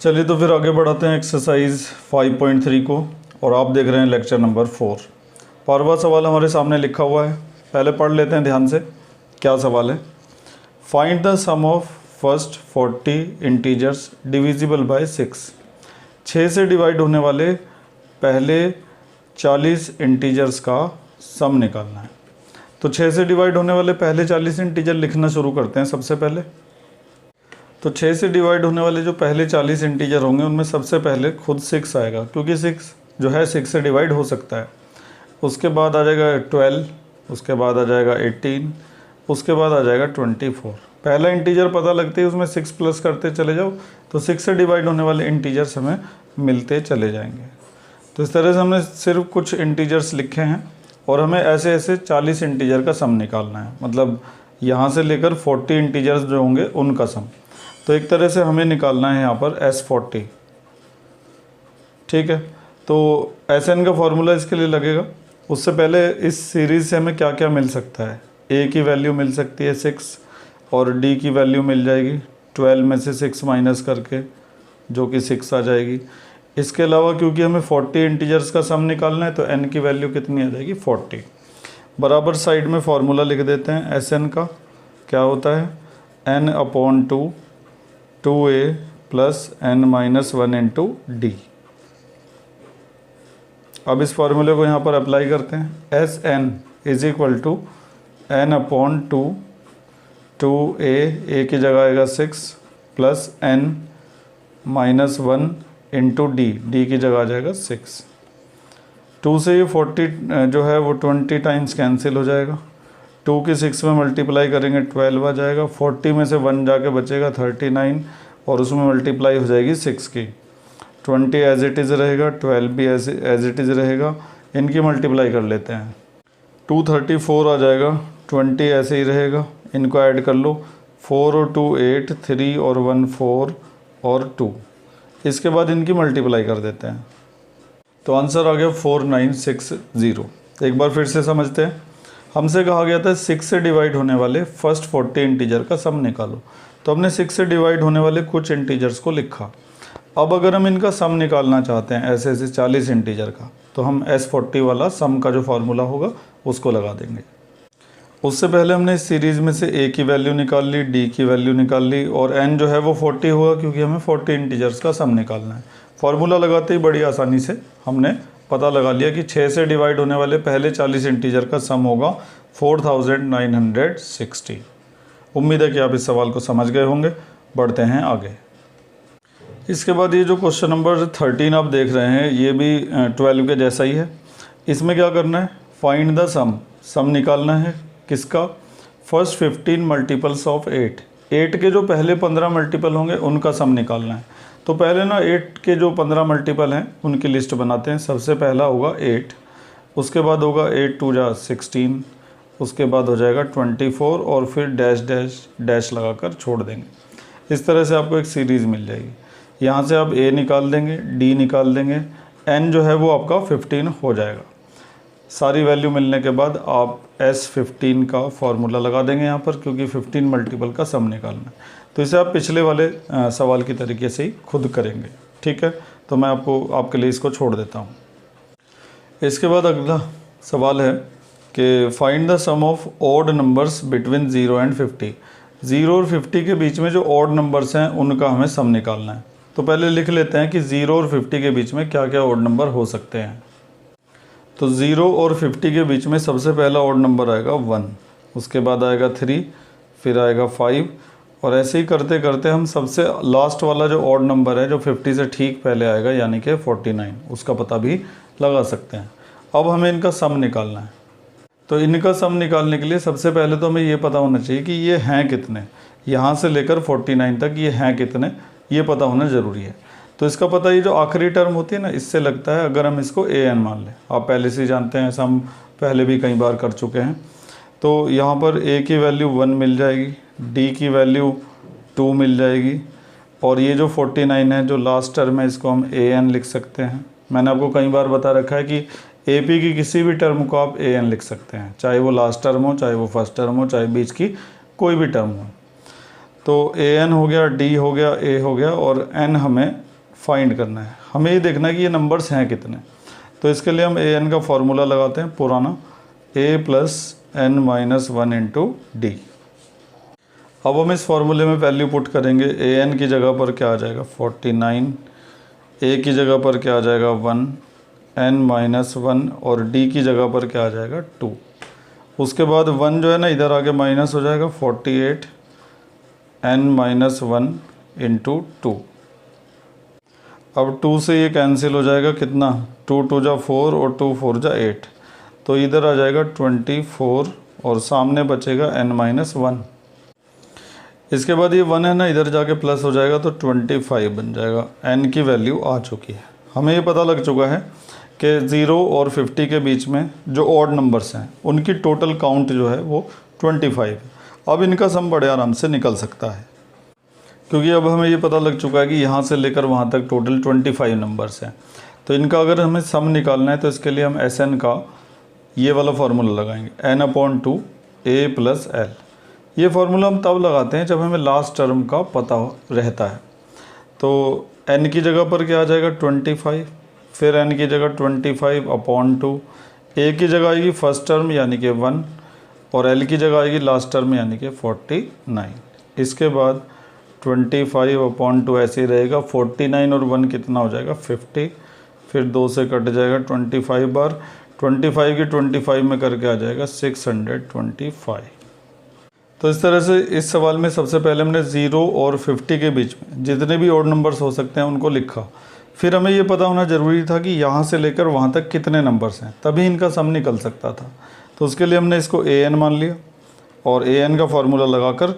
चलिए तो फिर आगे बढ़ाते हैं एक्सरसाइज 5.3 को, और आप देख रहे हैं लेक्चर नंबर 4। पांचवा सवाल हमारे सामने लिखा हुआ है, पहले पढ़ लेते हैं ध्यान से क्या सवाल है। Find the sum of first 40 integers divisible by 6। 6 से डिवाइड होने वाले पहले 40 इंटीजर्स का सम निकालना है। तो 6 से डिवाइड होने वाले पहले 40 इंटीजर लिखना शुरू करते हैं सबसे पहले। तो 6 से डिवाइड होने वाले जो पहले 40 इंटीजर होंगे उनमें सबसे पहले खुद 6 आएगा, क्योंकि 6 जो है 6 से डिवाइड हो सकता है। उसके बाद आ जाएगा 12, उसके बाद आ जाएगा 18, उसके बाद आ जाएगा 24। पहला इंटीजर पता लगते ही उसमें 6 प्लस करते चले जाओ, तो 6 से डिवाइड होने वाले इंटीजर्स हमें मिलते चले जाएंगे। तो इस तरह से हमने सिर्फ कुछ इंटीजर्स लिखे हैं और हमें ऐसे ऐसे 40 इंटीजर का सम निकालना है, मतलब यहाँ से लेकर 40 इंटीजर्स जो होंगे उनका सम। तो एक तरह से हमें निकालना है यहाँ पर S40, ठीक है। तो SN का फॉर्मूला इसके लिए लगेगा। उससे पहले इस सीरीज़ से हमें क्या क्या मिल सकता है। A की वैल्यू मिल सकती है 6, और D की वैल्यू मिल जाएगी 12 में से 6 माइनस करके, जो कि 6 आ जाएगी। इसके अलावा क्योंकि हमें 40 इंटीजर्स का सम निकालना है, तो N की वैल्यू कितनी आ जाएगी 40। बराबर साइड में फॉर्मूला लिख देते हैं SN का। क्या होता है N/2 2A plus N-1 into D। अब इस फॉर्मूले को यहाँ पर अप्लाई करते हैं। SN is equal to N/2 2A, A की जगह आएगा 6 plus N-1 into D, D की जगह आ जाएगा 6। 2 से ये 40 जो है वो 20 टाइम्स कैंसिल हो जाएगा। 2 की 6 में मल्टीप्लाई करेंगे 12 आ जाएगा। 40 में से 1 जाके बचेगा 39, और उसमें मल्टीप्लाई हो जाएगी 6 की। 20 एज इट इज़ रहेगा, 12 भी एज इट इज़ रहेगा। इनकी मल्टीप्लाई कर लेते हैं, 234 आ जाएगा। 20 ऐसे ही रहेगा, इनको ऐड कर लो। 4 और 2 8, 3 और 1 4 और 2। इसके बाद इनकी मल्टीप्लाई कर देते हैं, तो आंसर आ गया 4960। एक बार फिर से समझते हैं। हमसे कहा गया था 6 से डिवाइड होने वाले फर्स्ट 40 इंटीजर का सम निकालो। तो हमने 6 से डिवाइड होने वाले कुछ इंटीजर्स को लिखा। अब अगर हम इनका सम निकालना चाहते हैं ऐसे ऐसे 40 इंटीजर का, तो हम S40 वाला सम का जो फार्मूला होगा उसको लगा देंगे। उससे पहले हमने इस सीरीज़ में से A की वैल्यू निकाल ली, D की वैल्यू निकाल ली, और N जो है वो 40 होगा, क्योंकि हमें 40 इंटीजर्स का सम निकालना है। फार्मूला लगाते ही बड़ी आसानी से हमने पता लगा लिया कि 6 से डिवाइड होने वाले पहले 40 इंटीजर का सम होगा 4960। उम्मीद है कि आप इस सवाल को समझ गए होंगे। बढ़ते हैं आगे। इसके बाद ये जो क्वेश्चन नंबर 13 आप देख रहे हैं, ये भी 12 के जैसा ही है। इसमें क्या करना है, फाइंड द सम निकालना है। किसका? फर्स्ट 15 मल्टीपल्स ऑफ 8 के जो पहले 15 मल्टीपल होंगे उनका सम निकालना है। तो पहले ना 8 के जो 15 मल्टीपल हैं उनकी लिस्ट बनाते हैं। सबसे पहला होगा 8, उसके बाद होगा 8 2 जा 16, उसके बाद हो जाएगा 24, और फिर डैश डैश डैश लगाकर छोड़ देंगे। इस तरह से आपको एक सीरीज़ मिल जाएगी। यहाँ से आप A निकाल देंगे, D निकाल देंगे, N जो है वो आपका 15 हो जाएगा। सारी वैल्यू मिलने के बाद आप S15 का फॉर्मूला लगा देंगे यहाँ पर, क्योंकि 15 मल्टीपल का सम निकालना है। तो इसे आप पिछले वाले सवाल की तरीके से ही खुद करेंगे, ठीक है। तो मैं आपके लिए इसको छोड़ देता हूँ। इसके बाद अगला सवाल है कि find the sum of odd numbers between 0 and 50। 0 और 50 के बीच में जो ऑड नंबर्स हैं उनका हमें सम निकालना है। तो पहले लिख लेते हैं कि 0 और 50 के बीच में क्या क्या ऑड नंबर हो सकते हैं। तो 0 और 50 के बीच में सबसे पहला ऑड नंबर आएगा 1, उसके बाद आएगा 3, फिर आएगा 5, और ऐसे ही करते करते हम सबसे लास्ट वाला जो ऑड नंबर है जो 50 से ठीक पहले आएगा, यानी कि 49, उसका पता भी लगा सकते हैं। अब हमें इनका सम निकालना है। तो इनका सम निकालने के लिए सबसे पहले तो हमें ये पता होना चाहिए कि ये हैं कितने, यहाँ से लेकर 49 तक ये हैं कितने, ये पता होना ज़रूरी है। तो इसका पता ये जो आखिरी टर्म होती है ना, इससे लगता है अगर हम इसको AN मान लें। आप पहले से जानते हैं, हम पहले भी कई बार कर चुके हैं। तो यहाँ पर A की वैल्यू 1 मिल जाएगी, D की वैल्यू 2 मिल जाएगी, और ये जो 49 है जो लास्ट टर्म है इसको हम AN लिख सकते हैं। मैंने आपको कई बार बता रखा है कि AP की किसी भी टर्म को आप AN लिख सकते हैं, चाहे वो लास्ट टर्म हो, चाहे वो फर्स्ट टर्म हो, चाहे बीच की कोई भी टर्म हो। तो AN हो गया, D हो गया, A हो गया, और N हमें फाइंड करना है, हमें ये देखना है कि ये नंबर्स हैं कितने। तो इसके लिए हम ए एन का फॉर्मूला लगाते हैं पुराना, A plus N minus one into D. अब हम इस फॉर्मूले में वैल्यू पुट करेंगे, ए एन की जगह पर क्या आ जाएगा 49, ए की जगह पर क्या आ जाएगा 1, एन माइनस 1 और डी की जगह पर क्या आ जाएगा 2। उसके बाद 1 जो है ना इधर आके माइनस हो जाएगा 48 एन माइनस 1 इंटू 2। अब 2 से ये कैंसिल हो जाएगा, कितना 2 2 जा 4 और 2 4 जा 8, तो इधर आ जाएगा 24 और सामने बचेगा n माइनस 1। इसके बाद ये 1 है ना इधर जाके प्लस हो जाएगा तो 25 बन जाएगा। n की वैल्यू आ चुकी है, हमें ये पता लग चुका है कि 0 और 50 के बीच में जो ऑड नंबर्स हैं उनकी टोटल काउंट जो है वो 25 है। अब इनका सम बड़े आराम से निकल सकता है, क्योंकि अब हमें ये पता लग चुका है कि यहाँ से लेकर वहाँ तक टोटल 25 नंबर्स हैं। तो इनका अगर हमें सम निकालना है तो इसके लिए हम एस एन का ये वाला फार्मूला लगाएंगे, n/2 a प्लस एल। ये फार्मूला हम तब लगाते हैं जब हमें लास्ट टर्म का पता रहता है। तो n की जगह पर क्या आ जाएगा 25, फिर n की जगह 25/2, a की जगह आएगी फर्स्ट टर्म यानी कि 1 और l की जगह आएगी लास्ट टर्म यानी कि 49। इसके बाद 25/2 ऐसे ही रहेगा, 49 और 1 कितना हो जाएगा 50, फिर 2 से कट जाएगा 25 बार, 25 की 25 में करके आ जाएगा 625। तो इस तरह से इस सवाल में सबसे पहले हमने 0 और 50 के बीच में जितने भी ऑड नंबर्स हो सकते हैं उनको लिखा। फिर हमें ये पता होना ज़रूरी था कि यहाँ से लेकर वहाँ तक कितने नंबर्स हैं, तभी इनका सम निकल सकता था। तो उसके लिए हमने इसको ए एन मान लिया और ए एन का फार्मूला लगाकर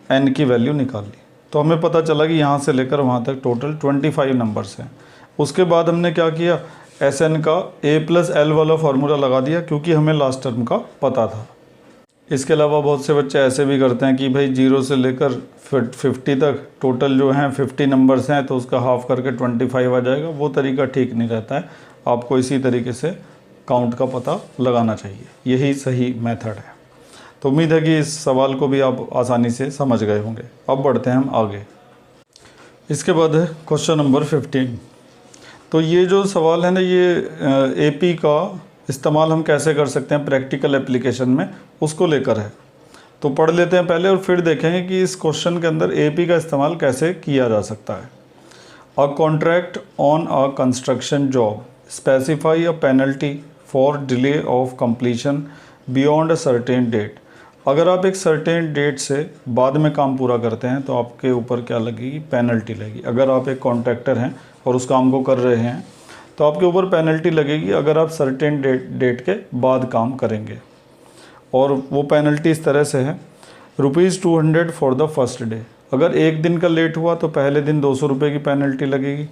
एन की वैल्यू निकाल ली। तो हमें पता चला कि यहाँ से लेकर वहाँ तक टोटल 25 नंबर्स हैं। उसके बाद हमने क्या किया, एस एन का ए प्लस एल वाला फार्मूला लगा दिया, क्योंकि हमें लास्ट टर्म का पता था। इसके अलावा बहुत से बच्चे ऐसे भी करते हैं कि भाई 0 से लेकर 50 तक टोटल जो हैं 50 नंबर्स हैं तो उसका हाफ करके 25 आ जाएगा। वो तरीका ठीक नहीं रहता है, आपको इसी तरीके से काउंट का पता लगाना चाहिए, यही सही मेथड है। तो उम्मीद है कि इस सवाल को भी आप आसानी से समझ गए होंगे। अब बढ़ते हैं हम आगे। इसके बाद है क्वेश्चन नंबर 15। तो ये जो सवाल है ना, ये एपी का इस्तेमाल हम कैसे कर सकते हैं प्रैक्टिकल एप्लीकेशन में, उसको लेकर है। तो पढ़ लेते हैं पहले और फिर देखेंगे कि इस क्वेश्चन के अंदर एपी का इस्तेमाल कैसे किया जा सकता है। A contract on a construction job specify a penalty for delay of completion beyond a certain date. अगर आप एक सर्टेन डेट से बाद में काम पूरा करते हैं तो आपके ऊपर क्या लगेगी, पेनल्टी लगेगी। अगर आप एक कॉन्ट्रैक्टर हैं और उस काम को कर रहे हैं तो आपके ऊपर पेनल्टी लगेगी अगर आप सर्टेन डेट के बाद काम करेंगे। और वो पेनल्टी इस तरह से है, ₹200 फॉर द फर्स्ट डे। अगर एक दिन का लेट हुआ तो पहले दिन 200 रुपये की पेनल्टी लगेगी,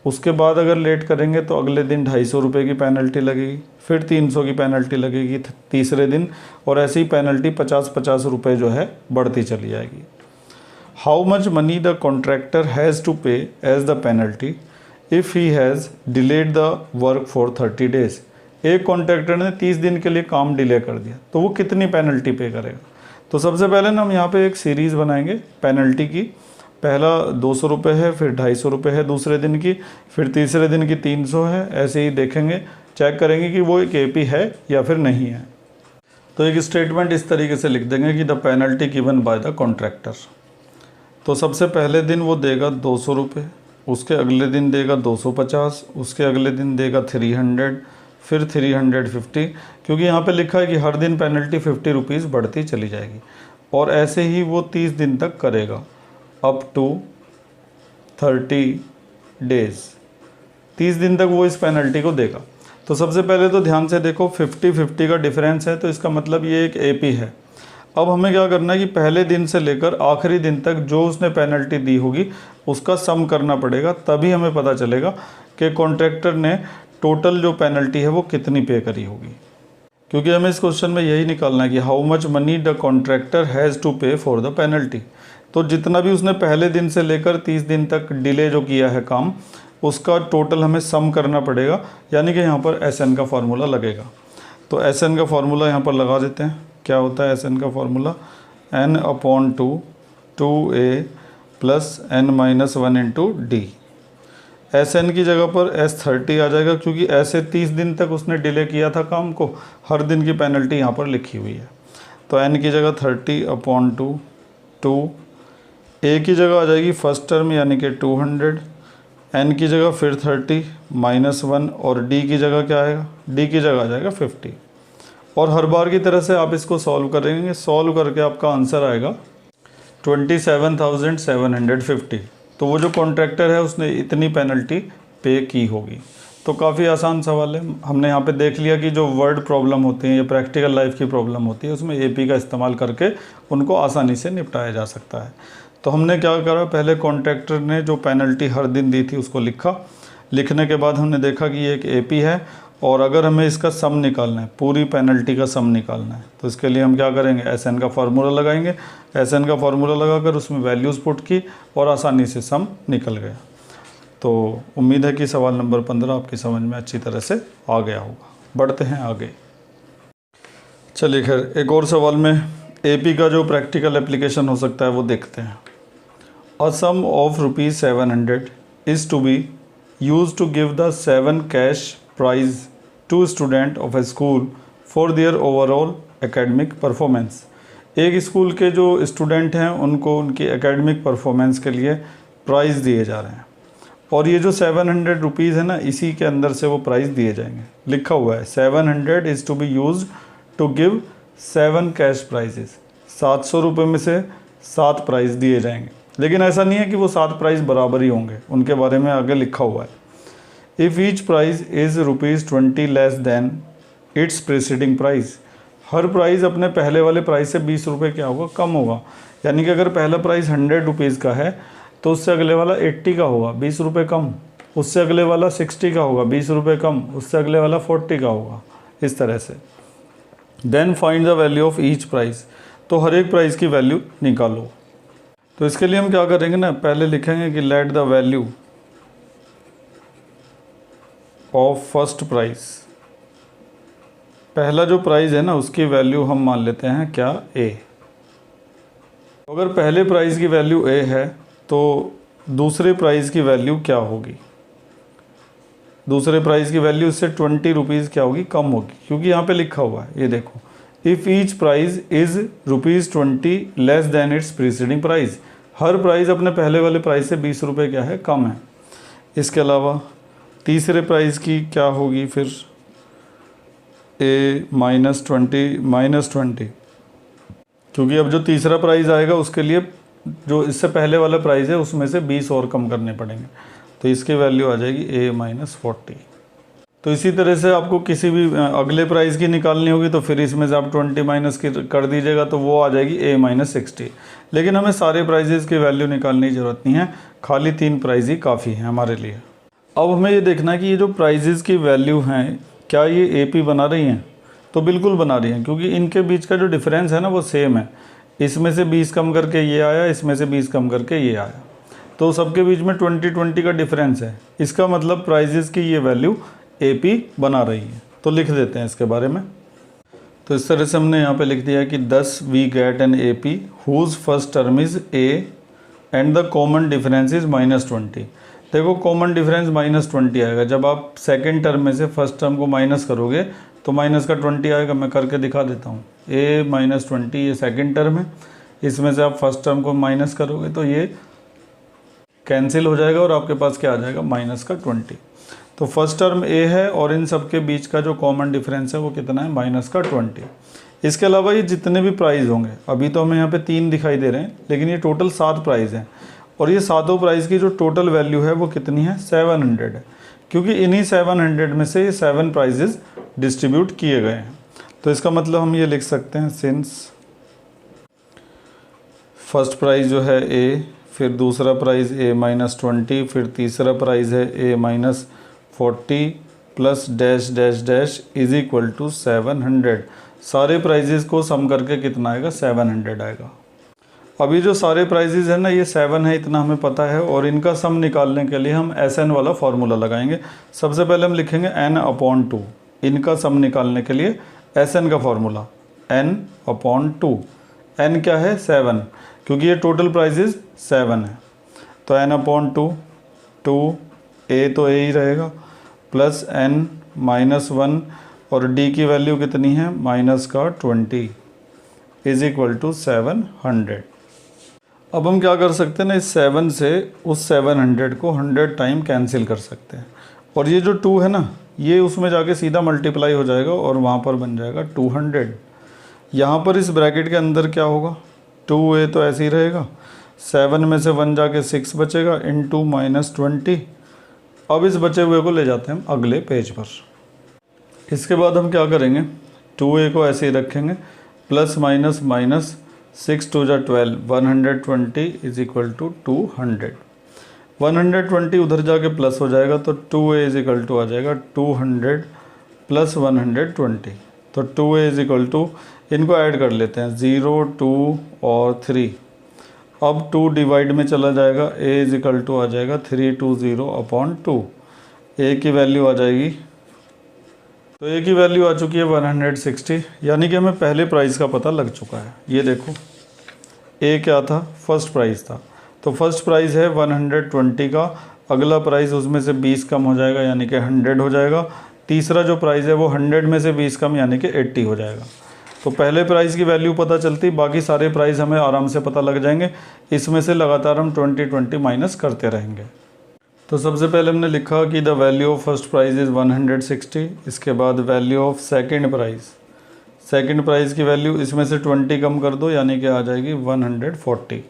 उसके बाद अगर लेट करेंगे तो अगले दिन 250 रुपये की पेनल्टी लगेगी, फिर 300 की पेनल्टी लगेगी तीसरे दिन, और ऐसी पेनल्टी 50-50 रुपये जो है बढ़ती चली जाएगी। How much money the contractor has to pay as the penalty if he has delayed the work for 30 days. एक कॉन्ट्रैक्टर ने 30 दिन के लिए काम डिले कर दिया तो वो कितनी पेनल्टी पे करेगा। तो सबसे पहले ना हम यहाँ पे एक सीरीज़ बनाएंगे पेनल्टी की। पहला 200 रुपये है, फिर 250 रुपये है दूसरे दिन की, फिर तीसरे दिन की 300 है। ऐसे ही देखेंगे, चेक करेंगे कि वो एक एपी है या फिर नहीं है। तो एक स्टेटमेंट इस तरीके से लिख देंगे कि the penalty given by the contractor. तो सबसे पहले दिन वो देगा 200 रुपये, उसके अगले दिन देगा 250, उसके अगले दिन देगा 300, फिर 350, क्योंकि यहाँ पे लिखा है कि हर दिन पेनल्टी 50 रुपीज़ बढ़ती चली जाएगी। और ऐसे ही वो 30 दिन तक करेगा, अप टू 30 डेज़। 30 दिन तक वो इस पेनल्टी को देगा। तो सबसे पहले तो ध्यान से देखो, 50-50 का डिफरेंस है, तो इसका मतलब ये एक एपी है। अब हमें क्या करना है कि पहले दिन से लेकर आखिरी दिन तक जो उसने पेनल्टी दी होगी उसका सम करना पड़ेगा, तभी हमें पता चलेगा कि कॉन्ट्रैक्टर ने टोटल जो पेनल्टी है वो कितनी पे करी होगी। क्योंकि हमें इस क्वेश्चन में यही निकालना है कि how much money the contractor has to pay for the penalty. तो जितना भी उसने पहले दिन से लेकर 30 दिन तक डिले जो किया है काम, उसका टोटल हमें सम करना पड़ेगा, यानी कि यहाँ पर एस एन का फार्मूला लगेगा। तो एस एन का फार्मूला यहाँ पर लगा देते हैं। क्या होता है एस एन का formula, n/2 2a plus n-1 into D. S N की जगह पर S30 आ जाएगा, क्योंकि ऐसे 30 दिन तक उसने डिले किया था काम को, हर दिन की पेनल्टी यहाँ पर लिखी हुई है। तो n की जगह 30/2, 2 a की जगह आ जाएगी फर्स्ट टर्म यानी कि 200, n की जगह फिर 30 -1 और d की जगह क्या आएगा, d की जगह आ जाएगा 50। और हर बार की तरह से आप इसको सॉल्व करेंगे, सॉल्व करके आपका आंसर आएगा 27,750। तो वो जो कॉन्ट्रैक्टर है उसने इतनी पेनल्टी पे की होगी। तो काफ़ी आसान सवाल है। हमने यहाँ पे देख लिया कि जो वर्ड प्रॉब्लम होती हैं या प्रैक्टिकल लाइफ की प्रॉब्लम होती है उसमें एपी का इस्तेमाल करके उनको आसानी से निपटाया जा सकता है। तो हमने क्या करा, पहले कॉन्ट्रैक्टर ने जो पेनल्टी हर दिन दी थी उसको लिखा। लिखने के बाद हमने देखा कि ये एक एपी है और अगर हमें इसका सम निकालना है, पूरी पेनल्टी का सम निकालना है, तो इसके लिए हम क्या करेंगे, एस एन का फार्मूला लगाएंगे। एस एन का फार्मूला लगाकर उसमें वैल्यूज़ पुट की और आसानी से सम निकल गया। तो उम्मीद है कि सवाल नंबर 15 आपकी समझ में अच्छी तरह से आ गया होगा। बढ़ते हैं आगे। चलिए खैर, एक और सवाल में एपी का जो प्रैक्टिकल एप्लीकेशन हो सकता है वो देखते हैं। A sum of ₹700 is to be use to give the 7 cash prize to student of a school for their overall academic performance. एक स्कूल के जो स्टूडेंट हैं उनको उनकी एकेडमिक परफॉर्मेंस के लिए प्राइज़ दिए जा रहे हैं और ये जो 700 रुपीज़ है ना, इसी के अंदर से वो प्राइज़ दिए जाएंगे। लिखा हुआ है 700 is to be use to give 7 cash prizes. 700 रुपये में से 7 प्राइज़ दिए जाएंगे, लेकिन ऐसा नहीं है कि वो 7 प्राइज़ बराबर ही होंगे, उनके बारे में आगे लिखा हुआ है। If each prize is ₹20 less than its preceding price. हर प्राइज़ अपने पहले वाले प्राइस से 20 रुपये क्या होगा, कम होगा। यानी कि अगर पहला प्राइस 100 रुपीज़ का है तो उससे अगले वाला 80 का होगा, 20 रुपये कम। उससे अगले वाला 60 का होगा, 20 रुपये कम। उससे अगले वाला 40 का होगा, इस तरह से। Then find the value of each price. तो हर एक प्राइस की वैल्यू निकालो। तो इसके लिए हम क्या करेंगे ना, पहले लिखेंगे कि let the value of first price. पहला जो प्राइस है ना उसकी वैल्यू हम मान लेते हैं क्या, ए। अगर पहले प्राइस की वैल्यू ए है तो दूसरे प्राइस की वैल्यू क्या होगी, दूसरे प्राइस की वैल्यू इससे 20 रुपीज़ क्या होगी, कम होगी, क्योंकि यहाँ पे लिखा हुआ है, ये देखो, if each price is ₹20 less than its preceding price. Her price अपने पहले वाले प्राइस से 20 रुपये क्या है, कम है। इसके अलावा तीसरे प्राइस की क्या होगी फिर, ए -20, क्योंकि अब जो तीसरा प्राइस आएगा उसके लिए जो इससे पहले वाला प्राइस है उसमें से 20 और कम करने पड़ेंगे, तो इसकी वैल्यू आ जाएगी ए -40। तो इसी तरह से आपको किसी भी अगले प्राइस की निकालनी होगी तो फिर इसमें से आप 20 माइनस कर दीजिएगा तो वो आ जाएगी ए -60। लेकिन हमें सारे प्राइजेस की वैल्यू निकालने की ज़रूरत नहीं है, खाली 3 प्राइस ही काफ़ी हैं हमारे लिए। अब हमें ये देखना है कि ये जो प्राइजेस की वैल्यू हैं क्या ये एपी बना रही हैं। तो बिल्कुल बना रही हैं, क्योंकि इनके बीच का जो डिफरेंस है ना वो सेम है। इसमें से 20 कम करके ये आया, इसमें से 20 कम करके ये आया, तो सबके बीच में 20 का डिफरेंस है। इसका मतलब प्राइजेस की ये वैल्यू एपी बना रही है। तो लिख देते हैं इसके बारे में। तो इस तरह से हमने यहाँ पे लिख दिया कि 10 we get an AP whose first term is a and the common difference is -20। देखो कॉमन डिफरेंस -20 आएगा। जब आप सेकेंड टर्म में से फर्स्ट टर्म को माइनस करोगे तो माइनस का 20 आएगा। मैं करके दिखा देता हूँ। ए -20 ये सेकेंड टर्म है, इसमें से आप फर्स्ट टर्म को माइनस करोगे तो ये कैंसिल हो जाएगा और आपके पास क्या आ जाएगा, -20। तो फर्स्ट टर्म ए है और इन सब के बीच का जो कॉमन डिफरेंस है वो कितना है, -20। इसके अलावा ये जितने भी प्राइस होंगे, अभी तो हमें यहाँ पे 3 दिखाई दे रहे हैं, लेकिन ये टोटल 7 प्राइस हैं और ये सातों प्राइस की जो टोटल वैल्यू है वो कितनी है, 700 है, क्योंकि इन्हीं 700 में से ये 7 प्राइजेस डिस्ट्रीब्यूट किए गए हैं। तो इसका मतलब हम ये लिख सकते हैं, सिंस फर्स्ट प्राइस जो है ए, फिर दूसरा प्राइस ए -20, फिर तीसरा प्राइस है a -40 plus dash dash dash is equal to 700। सारे प्राइजेस को सम करके कितना आएगा, 700 आएगा। अभी जो सारे प्राइजेस हैं ना ये 7 है, इतना हमें पता है, और इनका सम निकालने के लिए हम SN वाला फार्मूला लगाएंगे। सबसे पहले हम लिखेंगे n/2। इनका सम निकालने के लिए SN का फार्मूला n/2। n क्या है, 7, क्योंकि ये टोटल प्राइजेस 7 है। तो n/2 2 ए तो ए ही रहेगा प्लस n माइनस 1 और d की वैल्यू कितनी है माइनस का 20 इज इक्वल टू 700। अब हम क्या कर सकते हैं ना, इस 7 से उस 700 को 100 टाइम कैंसिल कर सकते हैं और ये जो 2 है ना ये उसमें जाके सीधा मल्टीप्लाई हो जाएगा और वहाँ पर बन जाएगा 200। यहाँ पर इस ब्रैकेट के अंदर क्या होगा 2a तो ऐसे ही रहेगा, 7 में से 1 जाके 6 बचेगा इंटू माइनस 20। अब इस बचे हुए को ले जाते हैं हम अगले पेज पर। इसके बाद हम क्या करेंगे 2a को ऐसे ही रखेंगे प्लस माइनस माइनस 6 2 जा 12 120 इज इक्वल टू 200। 120 उधर जाके प्लस हो जाएगा तो 2a इज इक्वल टू आ जाएगा 200 प्लस 120। तो 2a इज इक्वल टू, इनको ऐड कर लेते हैं 0 2 और 3। अब 2 डिवाइड में चला जाएगा, a इज इक्वल टू आ जाएगा 320 अपॉन 2। a की वैल्यू आ जाएगी, तो a की वैल्यू आ चुकी है 160, यानी कि हमें पहले प्राइस का पता लग चुका है। ये देखो a क्या था, फर्स्ट प्राइस था, तो फर्स्ट प्राइस है 120 का, अगला प्राइस उसमें से 20 कम हो जाएगा यानी कि 100 हो जाएगा। तीसरा जो प्राइस है वो 100 में से 20 कम यानी कि 80 हो जाएगा। तो पहले प्राइस की वैल्यू पता चलती, बाकी सारे प्राइस हमें आराम से पता लग जाएंगे। इसमें से लगातार हम 20 माइनस करते रहेंगे। तो सबसे पहले हमने लिखा कि the value of first price is 160। इसके बाद वैल्यू ऑफ सेकंड प्राइस की वैल्यू, इसमें से 20 कम कर दो यानी कि आ जाएगी 140।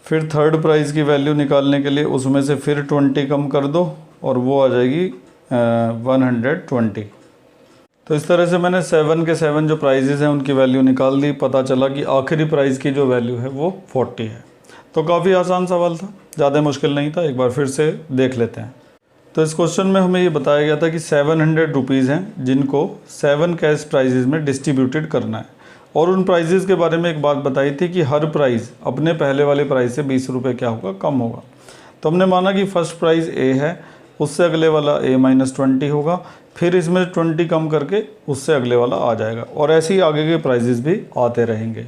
फिर थर्ड प्राइस की वैल्यू निकालने के लिए उसमें से फिर 20 कम कर दो और वो आ जाएगी 120। तो इस तरह से मैंने 7 के 7 जो प्राइजेज़ हैं उनकी वैल्यू निकाल दी। पता चला कि आखिरी प्राइस की जो वैल्यू है वो 40 है। तो काफ़ी आसान सवाल था, ज़्यादा मुश्किल नहीं था। एक बार फिर से देख लेते हैं। तो इस क्वेश्चन में हमें ये बताया गया था कि 700 रुपीज़ हैं जिनको 7 कैश प्राइजेज़ में डिस्ट्रीब्यूटेड करना है, और उन प्राइजेज़ के बारे में एक बात बताई थी कि हर प्राइस अपने पहले वाले प्राइस से 20 रुपये क्या होगा, कम होगा। तो हमने माना कि फर्स्ट प्राइस A है, उससे अगले वाला A माइनस 20 होगा, फिर इसमें 20 कम करके उससे अगले वाला आ जाएगा, और ऐसे ही आगे के प्राइजेज़ भी आते रहेंगे।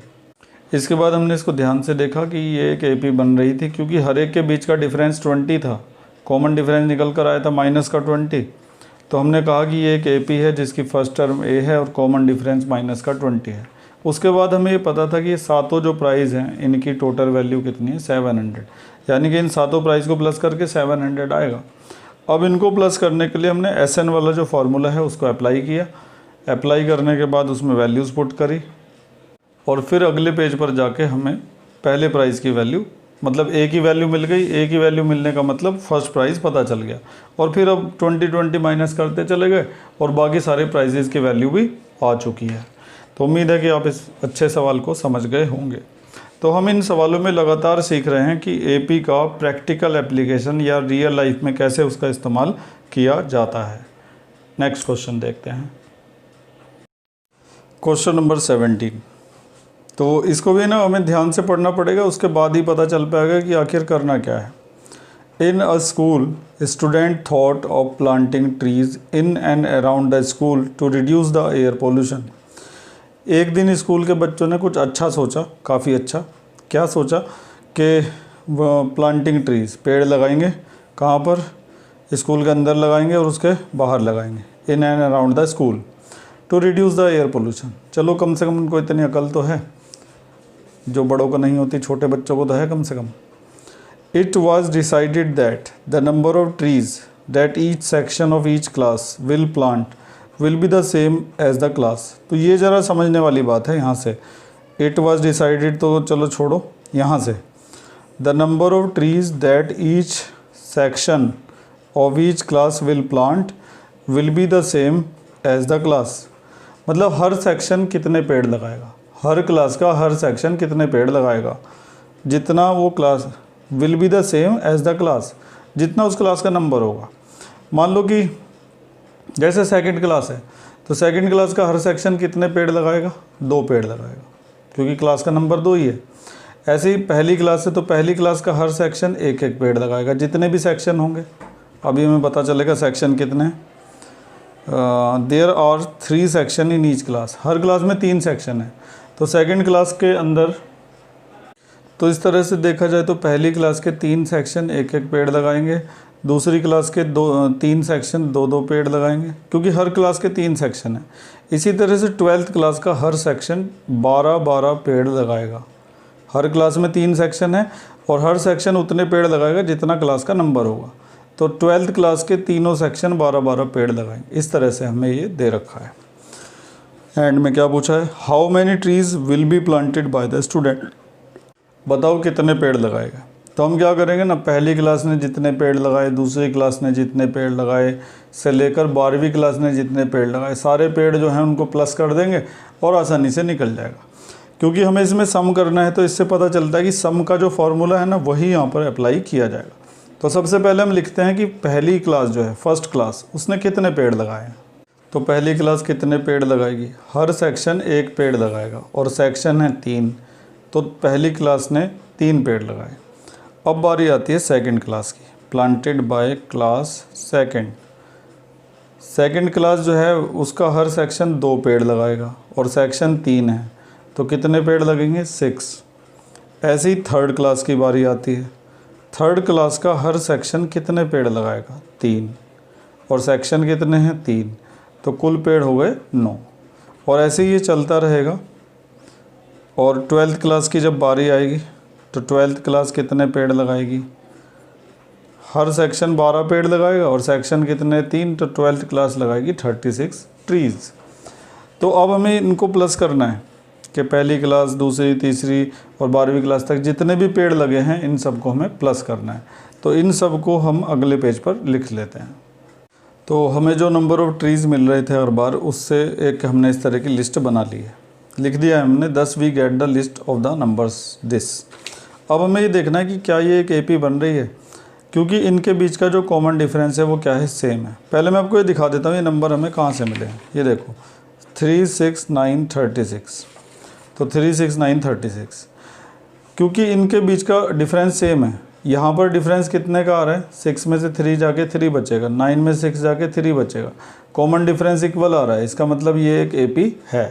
इसके बाद हमने इसको ध्यान से देखा कि ये एक AP बन रही थी, क्योंकि हर एक के बीच का डिफरेंस 20 था, कॉमन डिफरेंस निकल कर आया था माइनस का 20। तो हमने कहा कि ये एक AP है जिसकी फर्स्ट टर्म A है और कॉमन डिफरेंस माइनस का 20 है। उसके बाद हमें ये पता था कि ये सातों जो प्राइस हैं इनकी टोटल वैल्यू कितनी है 700, यानी कि इन सातों प्राइस को प्लस करके 700 आएगा। अब इनको प्लस करने के लिए हमने SN वाला जो फार्मूला है उसको अप्लाई किया। अप्लाई करने के बाद उसमें वैल्यूज़ पुट करी और फिर अगले पेज पर जाके हमें पहले प्राइस की वैल्यू, मतलब A की वैल्यू मिल गई। A की वैल्यू मिलने का मतलब फर्स्ट प्राइस पता चल गया, और फिर अब 20 माइनस करते चले गए और बाकी सारे प्राइजेज़ की वैल्यू भी आ चुकी है। तो उम्मीद है कि आप इस अच्छे सवाल को समझ गए होंगे। तो हम इन सवालों में लगातार सीख रहे हैं कि AP का प्रैक्टिकल एप्लीकेशन या रियल लाइफ में कैसे उसका इस्तेमाल किया जाता है। नेक्स्ट क्वेश्चन देखते हैं, क्वेश्चन नंबर 17। तो इसको भी ना हमें ध्यान से पढ़ना पड़ेगा, उसके बाद ही पता चल पाएगा कि आखिर करना क्या है। In a school student thought of planting trees in and around the school to reduce the air pollution. एक दिन स्कूल के बच्चों ने कुछ अच्छा सोचा, काफ़ी अच्छा। क्या सोचा कि प्लांटिंग ट्रीज़, पेड़ लगाएंगे। कहाँ पर? स्कूल के अंदर लगाएंगे और उसके बाहर लगाएंगे, in and around the school to reduce the air pollution. चलो कम से कम उनको इतनी अकल तो है, जो बड़ों को नहीं होती, छोटे बच्चों को तो है कम से कम। It was decided that the number of trees that each section of each class will plant will be the same as the class. तो ये ज़रा समझने वाली बात है। यहाँ से इट वॉज डिसाइडेड तो चलो छोड़ो, यहाँ से the number of trees that each section of each class will plant will be the same as the class. मतलब हर सेक्शन कितने पेड़ लगाएगा, हर क्लास का हर सेक्शन कितने पेड़ लगाएगा, जितना वो class, will be the same as the class, जितना उस क्लास का नंबर होगा। मान लो कि जैसे सेकंड क्लास है, तो सेकंड क्लास का हर सेक्शन कितने पेड़ लगाएगा, 2 पेड़ लगाएगा, क्योंकि क्लास का नंबर 2 ही है। ऐसे ही पहली क्लास है तो पहली क्लास का हर सेक्शन 1-1 पेड़ लगाएगा, जितने भी सेक्शन होंगे। अभी हमें पता चलेगा सेक्शन कितने हैं। There are 3 section in each class, हर क्लास में 3 सेक्शन है। तो सेकंड क्लास के अंदर, तो इस तरह से देखा जाए तो पहली क्लास के 3 सेक्शन 1-1 पेड़ लगाएंगे, दूसरी क्लास के 3 सेक्शन 2-2 पेड़ लगाएंगे, क्योंकि हर क्लास के 3 सेक्शन हैं। इसी तरह से 12th क्लास का हर सेक्शन 12-12 पेड़ लगाएगा। हर क्लास में 3 सेक्शन है और हर सेक्शन उतने पेड़ लगाएगा जितना क्लास का नंबर होगा। तो 12th क्लास के तीनों सेक्शन 12-12 पेड़ लगाएंगे। इस तरह से हमें ये दे रखा है। एंड में क्या पूछा है, how many trees will be planted by the student. बताओ कितने पेड़ लगाएगा। तो हम क्या करेंगे ना, पहली क्लास ने जितने पेड़ लगाए, दूसरी क्लास ने जितने पेड़ लगाए से लेकर 12वीं क्लास ने जितने पेड़ लगाए, सारे पेड़ जो हैं उनको प्लस कर देंगे और आसानी से निकल जाएगा। क्योंकि हमें इसमें सम करना है तो इससे पता चलता है कि सम का जो फॉर्मूला है ना वही यहाँ पर अप्लाई किया जाएगा। तो सबसे पहले हम लिखते हैं कि पहली क्लास जो है फर्स्ट क्लास उसने कितने पेड़ लगाए हैं। तो पहली क्लास कितने पेड़ लगाएगी, हर सेक्शन 1 पेड़ लगाएगा और सेक्शन है 3, तो पहली क्लास ने 3 पेड़ लगाए। अब बारी आती है सेकंड क्लास की, planted by class second. Second class जो है उसका हर सेक्शन 2 पेड़ लगाएगा और सेक्शन 3 है, तो कितने पेड़ लगेंगे, 6। ऐसे ही थर्ड क्लास की बारी आती है। थर्ड क्लास का हर सेक्शन कितने पेड़ लगाएगा, 3, और सेक्शन कितने हैं, 3, तो कुल पेड़ हो गए 9। और ऐसे ही ये चलता रहेगा। और 12th क्लास की जब बारी आएगी तो 12th क्लास कितने पेड़ लगाएगी, हर सेक्शन 12 पेड़ लगाएगा और सेक्शन कितने, 3, तो 12th क्लास लगाएगी 36 ट्रीज़। तो अब हमें इनको प्लस करना है कि पहली क्लास, दूसरी, तीसरी और 12वीं क्लास तक जितने भी पेड़ लगे हैं इन सबको हमें प्लस करना है। तो इन सब को हम अगले पेज पर लिख लेते हैं। तो हमें जो नंबर ऑफ़ ट्रीज़ मिल रहे थे हर बार, उससे एक हमने इस तरह की लिस्ट बना ली है, लिख दिया है हमने, 10 we get the list of the numbers this. अब हमें ये देखना है कि क्या ये एक एपी बन रही है, क्योंकि इनके बीच का जो कॉमन डिफरेंस है वो क्या है, सेम है। पहले मैं आपको ये दिखा देता हूँ ये नंबर हमें कहाँ से मिले हैं। ये देखो 3, 6, 9, 36, तो 3, 6, 9, 36, क्योंकि इनके बीच का डिफरेंस सेम है। यहाँ पर डिफरेंस कितने का आ रहा है, 6 में से 3 जाके 3 बचेगा, 9 में 6 जाके 3 बचेगा, कॉमन डिफरेंस इक्वल आ रहा है, इसका मतलब ये एक एपी है।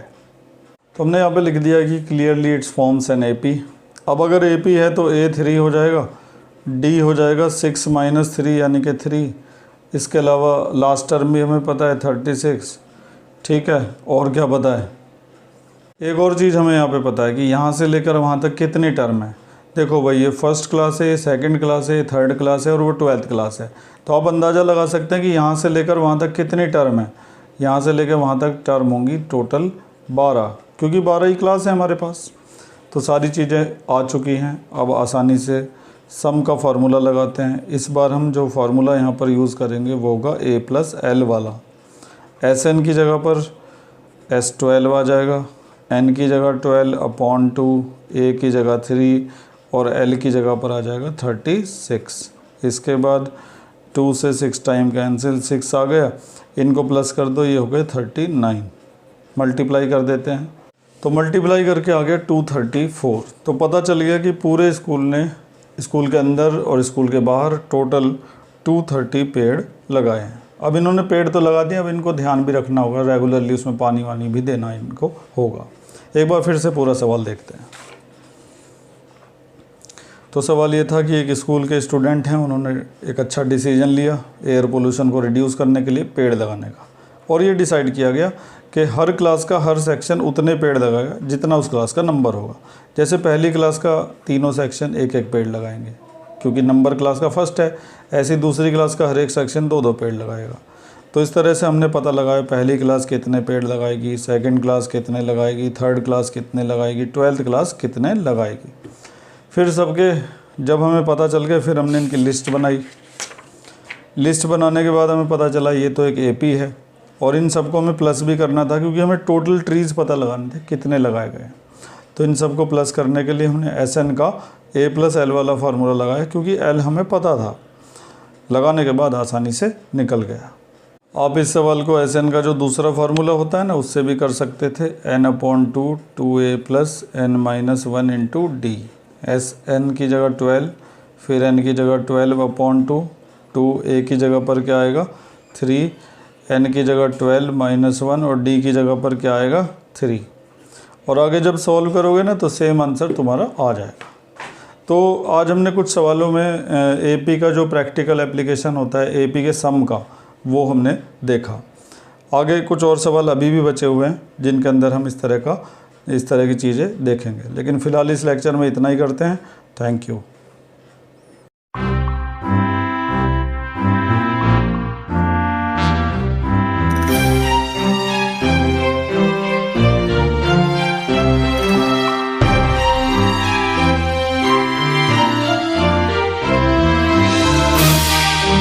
तो हमने यहाँ पे लिख दिया कि clearly it's forms an AP. अब अगर एपी है तो ए 3 हो जाएगा, डी हो जाएगा 6 - 3 यानी कि 3, इसके अलावा लास्ट टर्म भी हमें पता है 36, ठीक है। और क्या पता है, एक और चीज़ हमें यहाँ पे पता है कि यहाँ से लेकर वहाँ तक कितनी टर्म है। देखो भाई ये फर्स्ट क्लास है, ये सेकंड क्लास है, ये थर्ड क्लास है और वो 12th क्लास है। तो आप अंदाज़ा लगा सकते हैं कि यहाँ से लेकर वहाँ तक कितनी टर्म है। यहाँ से लेकर वहाँ तक टर्म होंगी टोटल 12, क्योंकि 12 ही क्लास है हमारे पास। तो सारी चीज़ें आ चुकी हैं। अब आसानी से सम का फार्मूला लगाते हैं। इस बार हम जो फार्मूला यहाँ पर यूज़ करेंगे वो होगा a+l वाला। Sn की जगह पर S12 आ जाएगा, n की जगह 12/2, a की जगह 3 और l की जगह पर आ जाएगा 36। इसके बाद 2 से 6 टाइम कैंसिल, 6 आ गया, इनको प्लस कर दो, ये हो गए 39। मल्टीप्लाई कर देते हैं, तो मल्टीप्लाई करके आ गया 234। तो पता चल गया कि पूरे स्कूल ने, स्कूल के अंदर और स्कूल के बाहर टोटल 230 पेड़ लगाए हैं। अब इन्होंने पेड़ तो लगा दिए, अब इनको ध्यान भी रखना होगा, रेगुलरली उसमें पानी वानी भी देना इनको होगा। एक बार फिर से पूरा सवाल देखते हैं। तो सवाल ये था कि एक स्कूल के स्टूडेंट हैं, उन्होंने एक अच्छा डिसीजन लिया एयर पोल्यूशन को रिड्यूस करने के लिए पेड़ लगाने का, और ये डिसाइड किया गया कि हर क्लास का हर सेक्शन उतने पेड़ लगाएगा जितना उस क्लास का नंबर होगा। जैसे पहली क्लास का तीनों सेक्शन 1-1 पेड़ लगाएंगे क्योंकि नंबर क्लास का फर्स्ट है, ऐसी दूसरी क्लास का हर एक सेक्शन 2-2 पेड़ लगाएगा। तो इस तरह से हमने पता लगाया पहली क्लास कितने पेड़ लगाएगी, सेकंड क्लास कितने लगाएगी, थर्ड क्लास कितने लगाएगी, 12th क्लास कितने लगाएगी। फिर सबके जब हमें पता चल गया, फिर हमने इनकी लिस्ट बनाई। लिस्ट बनाने के बाद हमें पता चला ये तो एक एपी है, और इन सबको हमें प्लस भी करना था क्योंकि हमें टोटल ट्रीज़ पता लगाने थे कितने लगाए गए। तो इन सबको प्लस करने के लिए हमने Sn का a+l वाला फार्मूला लगाया, क्योंकि l हमें पता था, लगाने के बाद आसानी से निकल गया। आप इस सवाल को Sn का जो दूसरा फार्मूला होता है ना उससे भी कर सकते थे, n/2 2a + n - 1 × d। Sn की जगह 12, फिर n की जगह 12/2, 2a की जगह पर क्या आएगा 3, n की जगह 12 - 1 और d की जगह पर क्या आएगा 3। और आगे जब सॉल्व करोगे ना तो सेम आंसर तुम्हारा आ जाएगा। तो आज हमने कुछ सवालों में एपी का जो प्रैक्टिकल एप्लीकेशन होता है एपी के सम का, वो हमने देखा। आगे कुछ और सवाल अभी भी बचे हुए हैं जिनके अंदर हम इस तरह की चीज़ें देखेंगे, लेकिन फ़िलहाल इस लेक्चर में इतना ही करते हैं। Thank you.